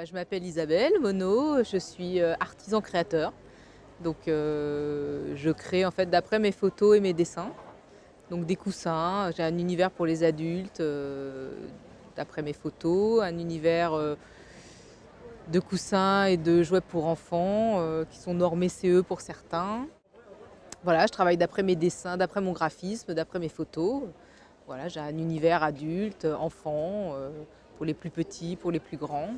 Je m'appelle Isabelle Monod, je suis artisan créateur. Donc je crée en fait d'après mes photos et mes dessins. Donc des coussins, j'ai un univers pour les adultes d'après mes photos, un univers de coussins et de jouets pour enfants qui sont normés CE pour certains. Voilà, je travaille d'après mes dessins, d'après mon graphisme, d'après mes photos. Voilà, j'ai un univers adulte, enfant, pour les plus petits, pour les plus grands.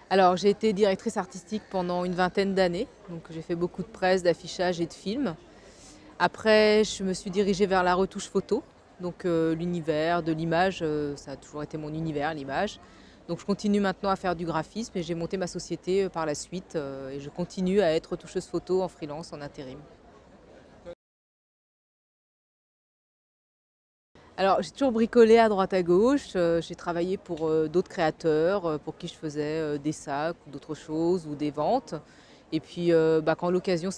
Alors, j'ai été directrice artistique pendant une vingtaine d'années, donc j'ai fait beaucoup de presse, d'affichage et de films. Après, je me suis dirigée vers la retouche photo, donc l'univers de l'image, ça a toujours été mon univers, l'image. Donc je continue maintenant à faire du graphisme et j'ai monté ma société par la suite et je continue à être retoucheuse photo en freelance, en intérim. Alors, j'ai toujours bricolé à droite à gauche. J'ai travaillé pour d'autres créateurs pour qui je faisais des sacs ou d'autres choses ou des ventes. Et puis, quand l'occasion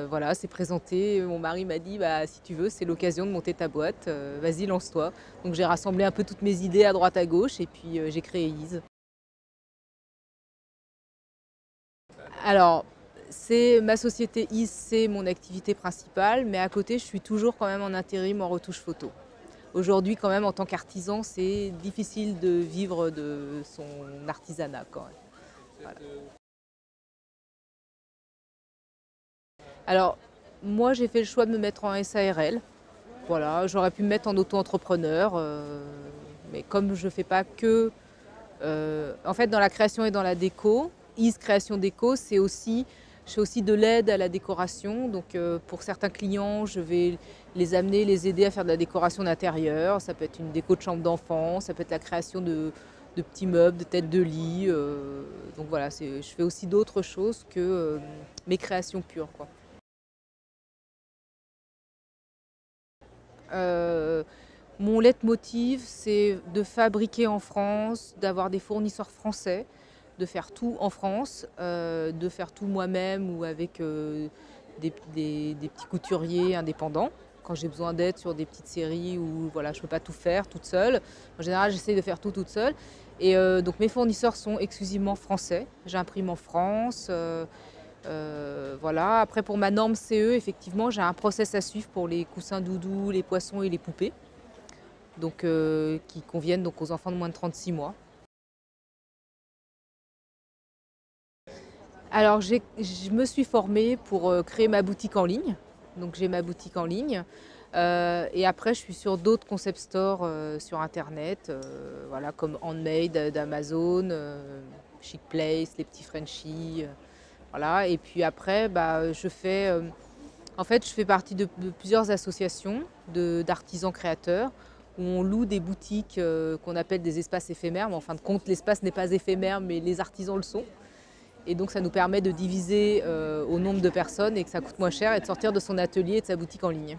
voilà, s'est présentée, mon mari m'a dit si tu veux, c'est l'occasion de monter ta boîte, vas-y, lance-toi. Donc, j'ai rassemblé un peu toutes mes idées à droite à gauche et puis j'ai créé Ease. Alors, c'est ma société Ease, c'est mon activité principale, mais à côté, je suis toujours quand même en intérim en retouche photo. Aujourd'hui, quand même, en tant qu'artisan, c'est difficile de vivre de son artisanat quand même. Voilà. Alors, moi, j'ai fait le choix de me mettre en SARL. Voilà, j'aurais pu me mettre en auto-entrepreneur, mais comme je ne fais pas que... en fait, dans la création et dans la déco, Is Création Déco, je fais aussi de l'aide à la décoration. Donc, pour certains clients, je vais les amener, les aider à faire de la décoration d'intérieur. Ça peut être une déco de chambre d'enfant, ça peut être la création de petits meubles, de têtes de lit. Donc voilà, je fais aussi d'autres choses que mes créations pures, quoi. Euh, Mon leitmotiv, c'est de fabriquer en France, d'avoir des fournisseurs français, de faire tout en France, de faire tout moi-même ou avec des petits couturiers indépendants. Quand j'ai besoin d'aide sur des petites séries où voilà, je ne peux pas tout faire toute seule. En général, j'essaie de faire tout toute seule. Et donc mes fournisseurs sont exclusivement français. J'imprime en France. Voilà. Après, pour ma norme CE, effectivement, j'ai un process à suivre pour les coussins doudous, les poissons et les poupées, donc, qui conviennent donc aux enfants de moins de 36 mois. Alors, je me suis formée pour créer ma boutique en ligne. Donc, j'ai ma boutique en ligne. Et après, je suis sur d'autres concept stores sur Internet, voilà, comme Handmade d'Amazon, Chic Place, les petits Frenchies. Voilà. Et puis après, en fait, je fais partie de plusieurs associations d'artisans créateurs où on loue des boutiques qu'on appelle des espaces éphémères. Mais en fin de compte, l'espace n'est pas éphémère, mais les artisans le sont. Et donc, ça nous permet de diviser au nombre de personnes et que ça coûte moins cher et de sortir de son atelier et de sa boutique en ligne.